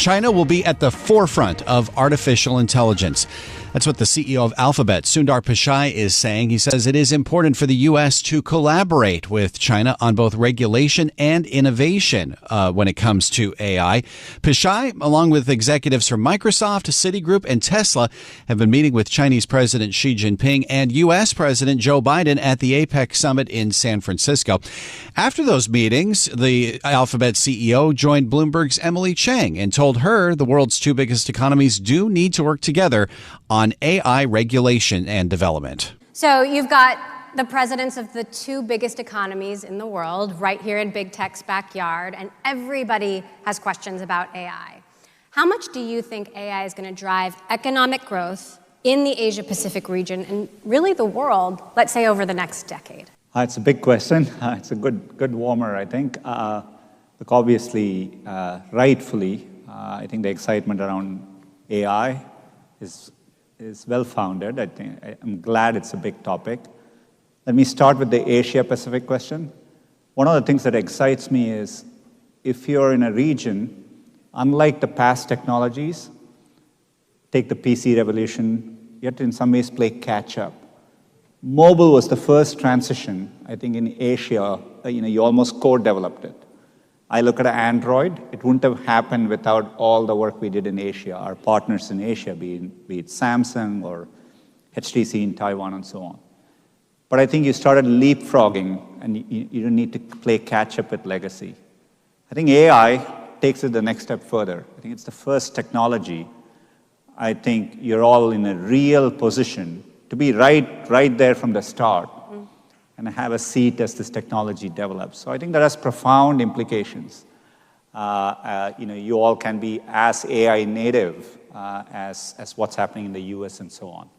China will be at the forefront of artificial intelligence. That's what the CEO of Alphabet, Sundar Pichai, is saying. He says it is important for the U.S. to collaborate with China on both regulation and innovation when it comes to AI. Pichai, along with executives from Microsoft, Citigroup, and Tesla, have been meeting with Chinese President Xi Jinping and U.S. President Joe Biden at the APEC summit in San Francisco. After those meetings, the Alphabet CEO joined Bloomberg's Emily Chang and told her the world's two biggest economies do need to work together on AI regulation and development. So you've got the presidents of the two biggest economies in the world right here in big tech's backyard, and everybody has questions about AI. How much do you think AI is going to drive economic growth in the Asia-Pacific region and really the world, let's say, over the next decade? It's a big question. It's a good warmer, I think. Look, obviously, rightfully, I think the excitement around AI is well-founded. I'm glad it's a big topic. Let me start with the Asia-Pacific question. One of the things that excites me is if you're in a region, unlike the past technologies, take the PC revolution, you have to in some ways play catch-up. Mobile was the first transition, I think, in Asia. You almost co-developed it. I look at Android, it wouldn't have happened without all the work we did in Asia, our partners in Asia, be it Samsung or HTC in Taiwan and so on. But I think you started leapfrogging and you don't need to play catch-up with legacy. I think AI takes it the next step further. I think it's the first technology. I think you're all in a real position to be right there from the start and have a seat as this technology develops. So I think that has profound implications. You all can be as AI native as what's happening in the US and so on.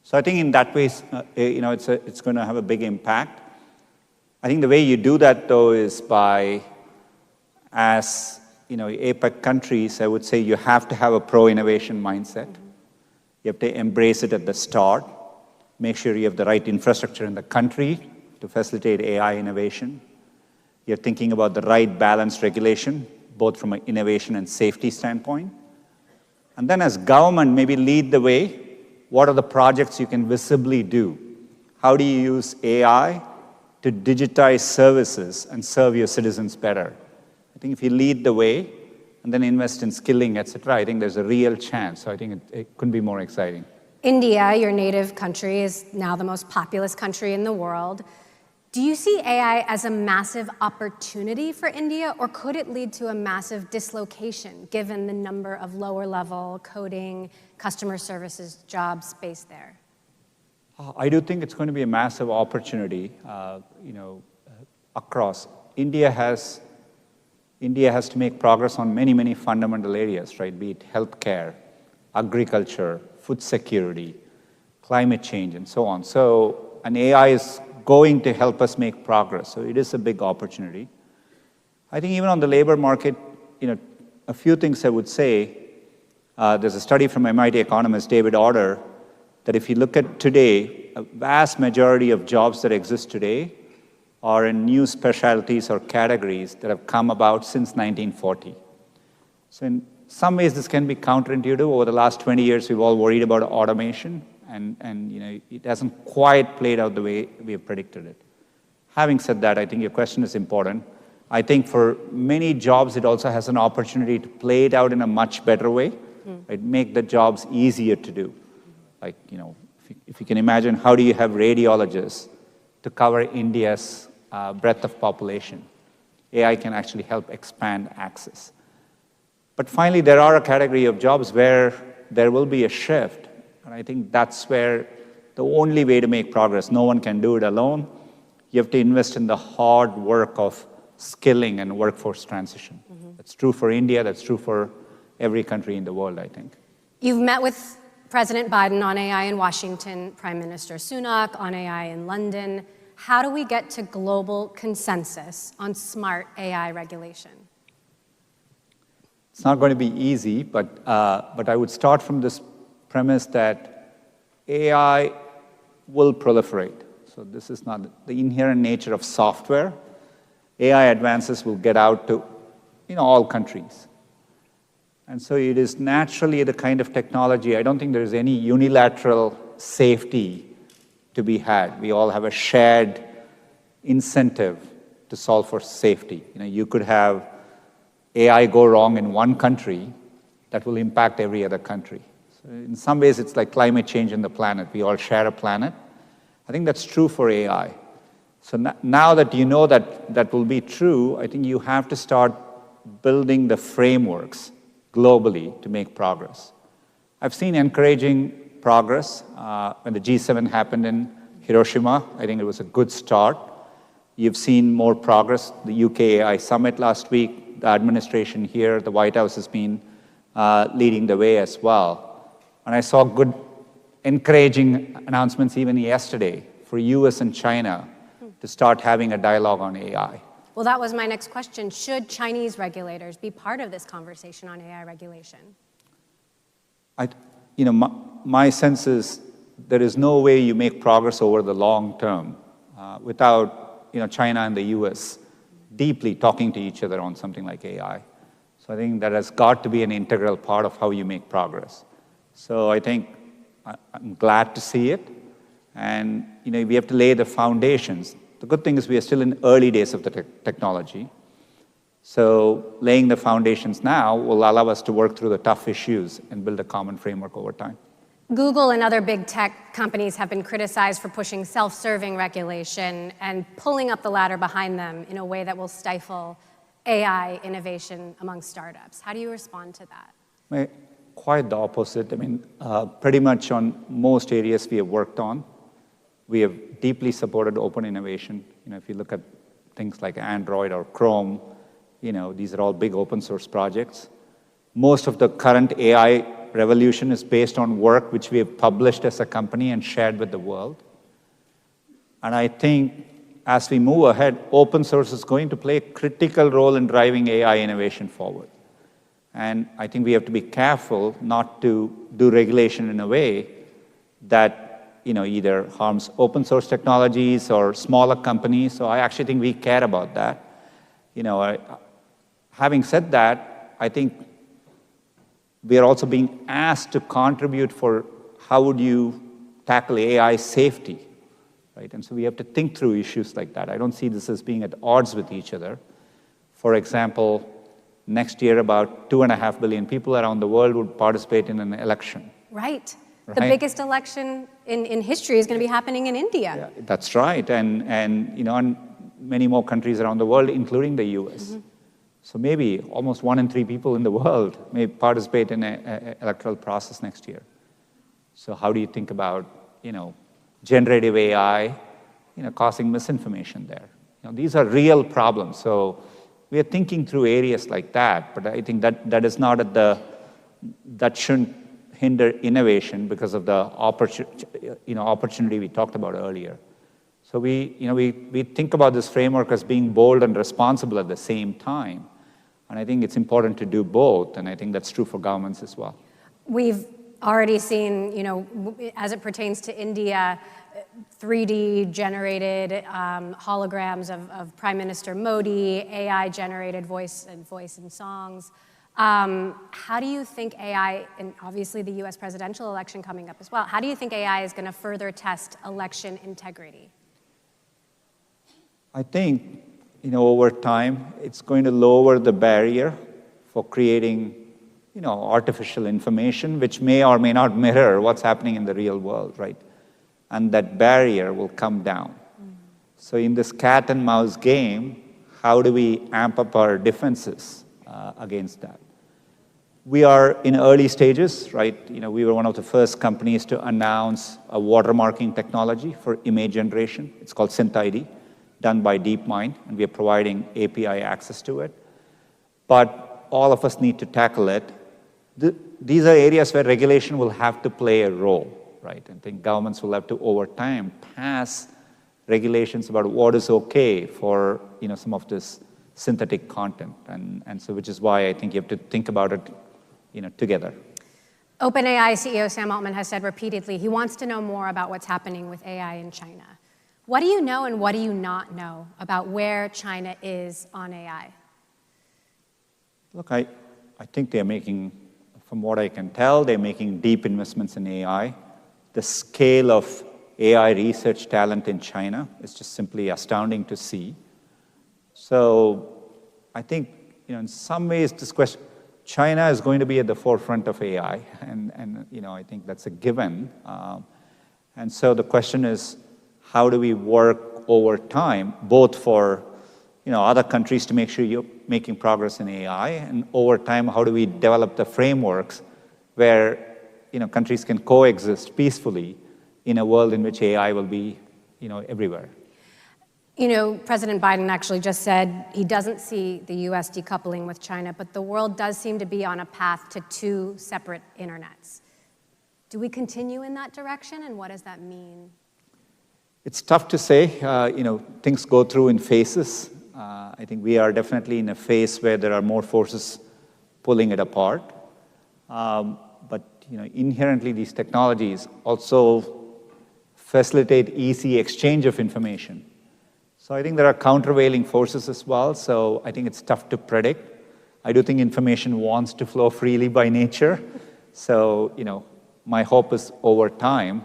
So I think in that way, it's going to have a big impact. I think the way you do that, though, is by, as APEC countries, I would say you have to have a pro-innovation mindset. You have to embrace it at the start. Make sure you have the right infrastructure in the country to facilitate AI innovation. You're thinking about the right balanced regulation, both from an innovation and safety standpoint. And then as government, maybe lead the way. What are the projects you can visibly do? How do you use AI to digitize services and serve your citizens better? I think if you lead the way and then invest in skilling, et cetera, I think there's a real chance. So I think it couldn't be more exciting. India, your native country, is now the most populous country in the world. Do you see AI as a massive opportunity for India, or could it lead to a massive dislocation, given the number of lower-level coding, customer services jobs based there? I do think it's going to be a massive opportunity, across. India has to make progress on many, many fundamental areas, right? Be it healthcare, agriculture, food security, climate change, and so on. So, and AI is going to help us make progress. So it is a big opportunity. I think even on the labor market, a few things I would say. There's a study from MIT economist David Order that if you look at today, a vast majority of jobs that exist today are in new specialties or categories that have come about since 1940. So in some ways, this can be counterintuitive. Over the last 20 years, we've all worried about automation, and it hasn't quite played out the way we have predicted it. Having said that, I think your question is important. I think for many jobs, it also has an opportunity to play it out in a much better way, right? Make the jobs easier to do. Like, if you can imagine, how do you have radiologists to cover India's breadth of population? AI can actually help expand access. But finally, there are a category of jobs where there will be a shift. And I think that's where the only way to make progress, no one can do it alone. You have to invest in the hard work of skilling and workforce transition. That's true for India. That's true for every country in the world, I think. You've met with President Biden on AI in Washington, Prime Minister Sunak on AI in London. How do we get to global consensus on smart AI regulation? It's not going to be easy, but I would start from this premise that AI will proliferate. So this is not the inherent nature of software. AI advances will get out to all countries. And so it is naturally the kind of technology, I don't think there's any unilateral safety to be had. We all have a shared incentive to solve for safety. You could have AI go wrong in one country that will impact every other country. So in some ways, it's like climate change in the planet. We all share a planet. I think that's true for AI. So now that you know that that will be true, I think you have to start building the frameworks globally to make progress. I've seen encouraging progress. When the G7 happened in Hiroshima, I think it was a good start. You've seen more progress. The UK AI Summit last week, the administration here, the White House has been leading the way as well. And I saw good, encouraging announcements even yesterday for US and China to start having a dialogue on AI. Well, that was my next question. Should Chinese regulators be part of this conversation on AI regulation? My sense is there is no way you make progress over the long term without China and the US deeply talking to each other on something like AI. So I think that has got to be an integral part of how you make progress. So I think I'm glad to see it. And we have to lay the foundations. The good thing is we are still in early days of the technology. So laying the foundations now will allow us to work through the tough issues and build a common framework over time. Google and other big tech companies have been criticized for pushing self-serving regulation and pulling up the ladder behind them in a way that will stifle AI innovation among startups. How do you respond to that? Quite the opposite. Pretty much on most areas we have worked on, we have deeply supported open innovation. If you look at things like Android or Chrome, these are all big open source projects. Most of the current AI revolution is based on work which we have published as a company and shared with the world. And I think as we move ahead, open source is going to play a critical role in driving AI innovation forward. And I think we have to be careful not to do regulation in a way that either harms open source technologies or smaller companies. So I actually think we care about that. Having said that, I think we are also being asked to contribute for how would you tackle AI safety, right? And so we have to think through issues like that. I don't see this as being at odds with each other. For example, next year about 2.5 billion people around the world would participate in an election. Right. The biggest election in history is going to be happening in India. Yeah, that's right. And many more countries around the world, including the US. Mm-hmm. So maybe almost 1 in 3 people in the world may participate in an electoral process next year. So how do you think about, generative AI, causing misinformation there? These are real problems. So we are thinking through areas like that, but I think that is not that shouldn't hinder innovation because of the opportunity we talked about earlier. So we think about this framework as being bold and responsible at the same time. And I think it's important to do both, and I think that's true for governments as well. We've already seen, as it pertains to India, 3D generated holograms of Prime Minister Modi, AI generated voice and songs. How do you think AI, and obviously the US presidential election coming up as well, how do you think AI is going to further test election integrity? I think, over time, it's going to lower the barrier for creating, artificial information, which may or may not mirror what's happening in the real world, right? And that barrier will come down. Mm-hmm. So in this cat and mouse game, how do we amp up our defenses against that? We are in early stages, right? We were one of the first companies to announce a watermarking technology for image generation. It's called SynthID, done by DeepMind, and we are providing API access to it. But all of us need to tackle it. These are areas where regulation will have to play a role, right? I think governments will have to, over time, pass regulations about what is okay for, some of this synthetic content. And so which is why I think you have to think about it, together. OpenAI CEO Sam Altman has said repeatedly he wants to know more about what's happening with AI in China. What do you know and what do you not know about where China is on AI? Look, I think they're making from what I can tell, they're making deep investments in AI. The scale of AI research talent in China is just simply astounding to see. So I think, in some ways, this question, China is going to be at the forefront of AI, and I think that's a given. And so the question is, how do we work over time, both for other countries to make sure you're making progress in AI, and over time, how do we develop the frameworks where countries can coexist peacefully in a world in which AI will be everywhere. President Biden actually just said he doesn't see the U.S. decoupling with China, but the world does seem to be on a path to two separate internets. Do we continue in that direction, and what does that mean? It's tough to say. Things go through in phases. I think we are definitely in a phase where there are more forces pulling it apart. But inherently, these technologies also facilitate easy exchange of information. So I think there are countervailing forces as well. So I think it's tough to predict. I do think information wants to flow freely by nature. So my hope is over time,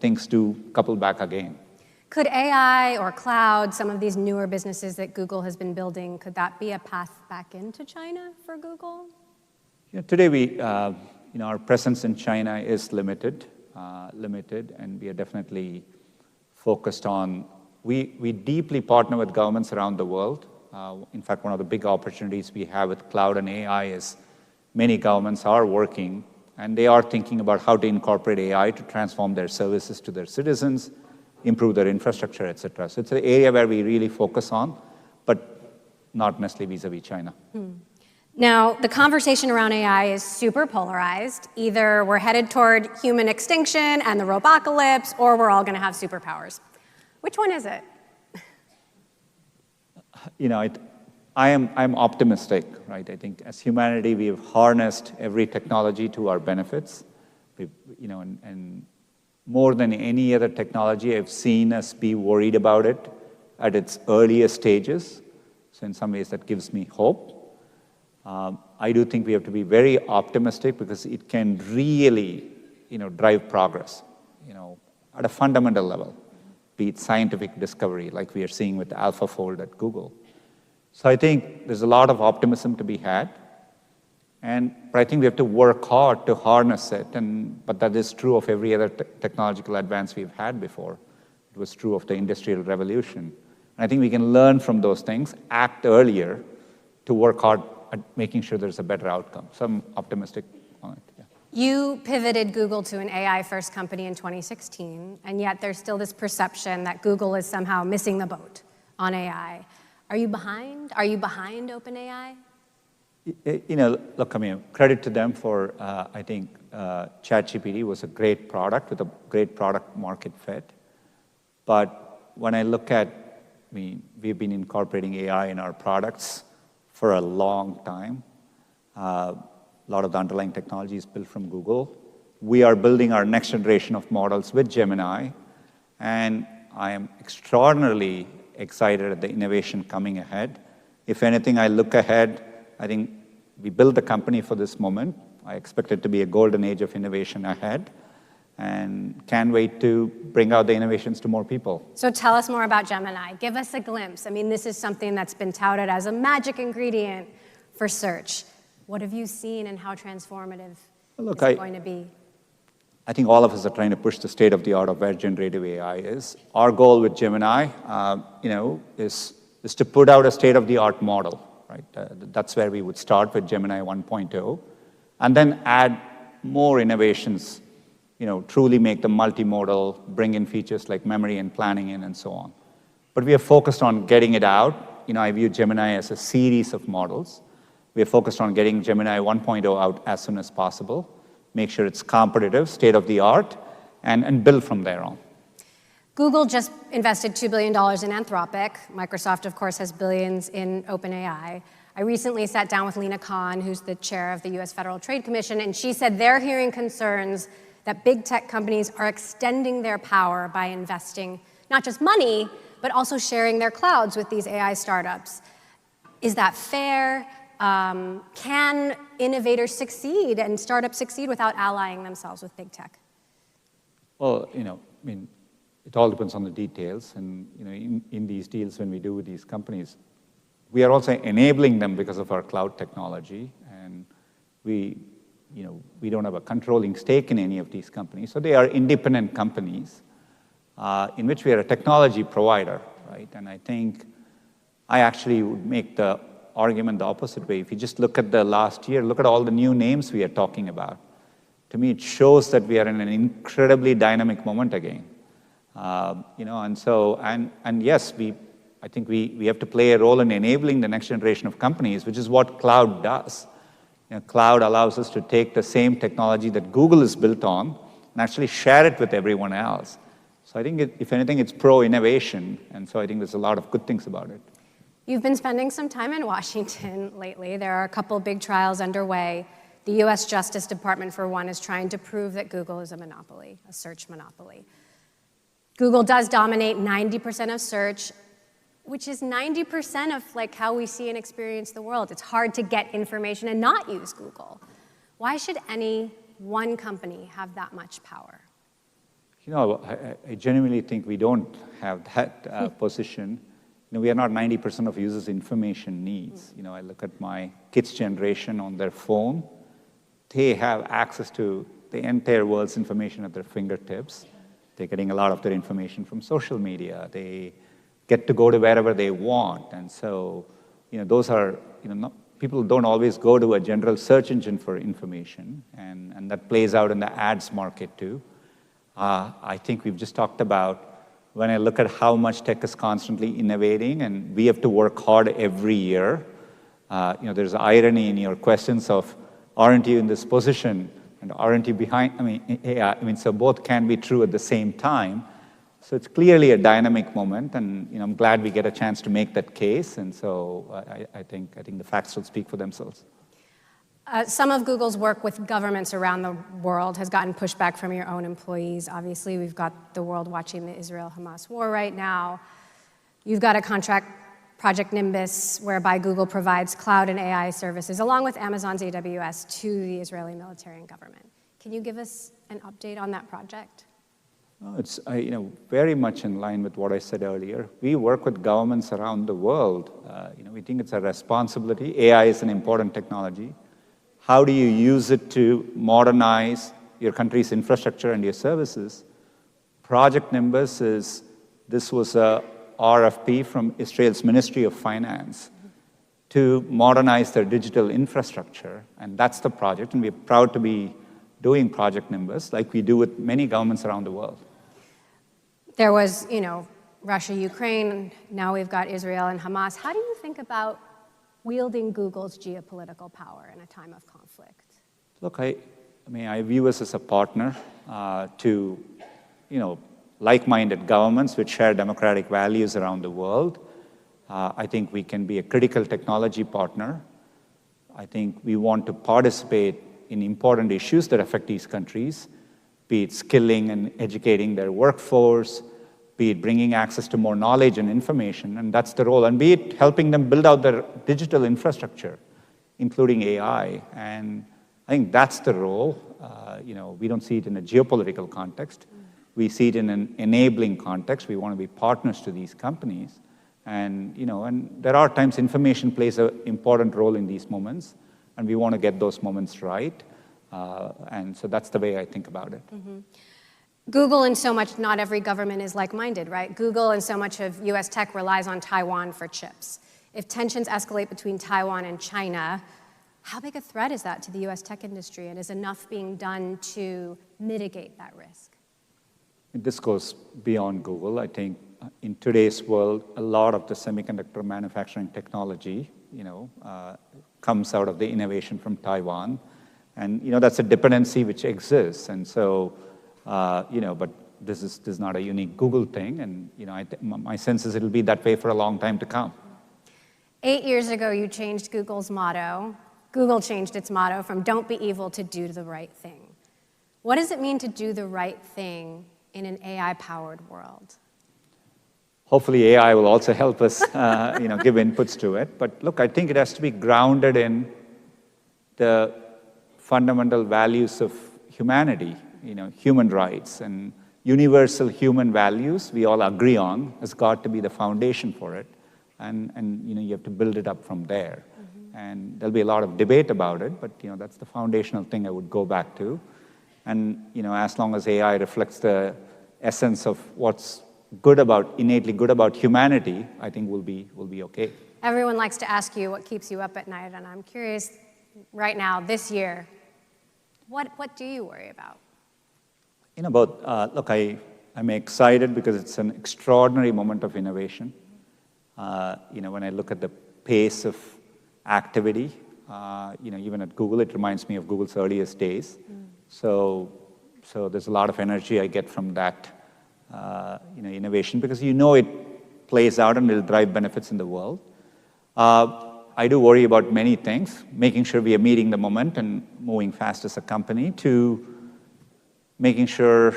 things do couple back again. Could AI or cloud, some of these newer businesses that Google has been building, could that be a path back into China for Google? Today our presence in China is limited, and we are definitely focused on. We deeply partner with governments around the world. In fact, one of the big opportunities we have with cloud and AI is many governments are working, and they are thinking about how to incorporate AI to transform their services to their citizens, improve their infrastructure, et cetera. So it's an area where we really focus on, but not necessarily vis-a-vis China. Now, the conversation around AI is super polarized. Either we're headed toward human extinction and the robocalypse, or we're all going to have superpowers. Which one is it? I'm optimistic, right? I think as humanity, we have harnessed every technology to our benefits. And more than any other technology, I've seen us be worried about it at its earliest stages. So in some ways, that gives me hope. I do think we have to be very optimistic because it can really, drive progress, at a fundamental level, be it scientific discovery, like we are seeing with AlphaFold at Google. So I think there's a lot of optimism to be had. But I think we have to work hard to harness it. But that is true of every other technological advance we've had before. It was true of the Industrial Revolution. And I think we can learn from those things, act earlier, to work hard at making sure there's a better outcome. So I'm optimistic on it. Yeah. You pivoted Google to an AI-first company in 2016, and yet there's still this perception that Google is somehow missing the boat on AI. Are you behind? Are you behind OpenAI? Look, credit to them for, I think, ChatGPT was a great product with a great product market fit. But when I look at, we've been incorporating AI in our products for a long time. A lot of the underlying technology is built from Google. We are building our next generation of models with Gemini, and I am extraordinarily excited at the innovation coming ahead. If anything, I look ahead, I think we built the company for this moment. I expect it to be a golden age of innovation ahead, and can't wait to bring out the innovations to more people. So tell us more about Gemini. Give us a glimpse. This is something that's been touted as a magic ingredient for search. What have you seen, and how transformative is it going to be? I think all of us are trying to push the state of the art of where generative AI is. Our goal with Gemini, is to put out a state of the art model. Right? That's where we would start with Gemini 1.0, and then add more innovations, truly make them multimodal, bring in features like memory and planning in, and so on. But we are focused on getting it out. I view Gemini as a series of models. We are focused on getting Gemini 1.0 out as soon as possible, make sure it's competitive, state of the art, and build from there on. Google just invested $2 billion in Anthropic. Microsoft, of course, has billions in OpenAI. I recently sat down with Lina Khan, who's the chair of the U.S. Federal Trade Commission, and she said they're hearing concerns that big tech companies are extending their power by investing not just money, but also sharing their clouds with these AI startups. Is that fair? Can innovators succeed and startups succeed without allying themselves with big tech? Well, it all depends on the details. And in these deals, when we do with these companies, we are also enabling them because of our cloud technology. And we don't have a controlling stake in any of these companies. So they are independent companies in which we are a technology provider, right? And I think I actually would make the argument the opposite way. If you just look at the last year, look at all the new names we are talking about. To me, it shows that we are in an incredibly dynamic moment again. And yes, I think we have to play a role in enabling the next generation of companies, which is what cloud does. Cloud allows us to take the same technology that Google is built on and actually share it with everyone else. So I think, if anything, it's pro-innovation, and so I think there's a lot of good things about it. You've been spending some time in Washington lately. There are a couple big trials underway. The US Justice Department, for one, is trying to prove that Google is a monopoly, a search monopoly. Google does dominate 90% of search, which is 90% of how we see and experience the world. It's hard to get information and not use Google. Why should any one company have that much power? I genuinely think we don't have that position. We are not 90% of users' information needs. I look at my kids' generation on their phone. They have access to the entire world's information at their fingertips. They're getting a lot of their information from social media. They get to go to wherever they want. And so, those are, people don't always go to a general search engine for information. And that plays out in the ads market too. I think we've just talked about, when I look at how much tech is constantly innovating, and we have to work hard every year. There's irony in your questions of, aren't you in this position and aren't you behind? So both can be true at the same time. So it's clearly a dynamic moment, and I'm glad we get a chance to make that case. And so I think the facts will speak for themselves. Some of Google's work with governments around the world has gotten pushback from your own employees. Obviously, we've got the world watching the Israel-Hamas war right now. You've got a contract, Project Nimbus, whereby Google provides cloud and AI services, along with Amazon's AWS, to the Israeli military and government. Can you give us an update on that project? It's very much in line with what I said earlier. We work with governments around the world. We think it's a responsibility. AI is an important technology. How do you use it to modernize your country's infrastructure and your services? Project Nimbus this was a RFP from Israel's Ministry of Finance to modernize their digital infrastructure, and that's the project, and we're proud to be doing Project Nimbus like we do with many governments around the world. There was, Russia, Ukraine, now we've got Israel and Hamas. How do you think about wielding Google's geopolitical power in a time of conflict? Look, I view us as a partner to, like-minded governments which share democratic values around the world. I think we can be a critical technology partner. I think we want to participate in important issues that affect these countries, be it skilling and educating their workforce, be it bringing access to more knowledge and information, and that's the role, and be it helping them build out their digital infrastructure, including AI. And I think that's the role. We don't see it in a geopolitical context. We see it in an enabling context. We want to be partners to these companies. And, and there are times information plays an important role in these moments, and we want to get those moments right. And so that's the way I think about it. Mm-hmm. Google, in so much, not every government is like-minded, right? Google and so much of US tech relies on Taiwan for chips. If tensions escalate between Taiwan and China, how big a threat is that to the US tech industry? And is enough being done to mitigate that risk? This goes beyond Google. I think in today's world, a lot of the semiconductor manufacturing technology, comes out of the innovation from Taiwan. And, that's a dependency which exists. And so, but this is not a unique Google thing. And, my sense is it'll be that way for a long time to come. 8 years ago, you changed Google's motto. Google changed its motto from "Don't be evil" to "Do the right thing." What does it mean to do the right thing in an AI-powered world? Hopefully AI will also help us give inputs to it. But look, I think it has to be grounded in the fundamental values of humanity, human rights and universal human values we all agree on has got to be the foundation for it. And you have to build it up from there. Mm-hmm. And there'll be a lot of debate about it, but that's the foundational thing I would go back to. And as long as AI reflects the essence of what's innately good about humanity, I think we'll be okay. Everyone likes to ask you what keeps you up at night, and I'm curious right now, this year, what do you worry about? Look, I'm excited because it's an extraordinary moment of innovation. When I look at the pace of activity, even at Google, it reminds me of Google's earliest days. So there's a lot of energy I get from that, innovation because it plays out and will drive benefits in the world. I do worry about many things, making sure we are meeting the moment and moving fast as a company, to making sure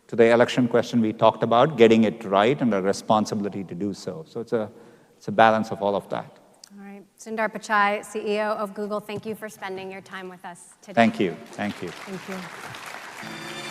to the election question we talked about, getting it right and a responsibility to do so. So it's a balance of all of that. All right. Sundar Pichai, CEO of Google, thank you for spending your time with us today. Thank you. Thank you. Thank you.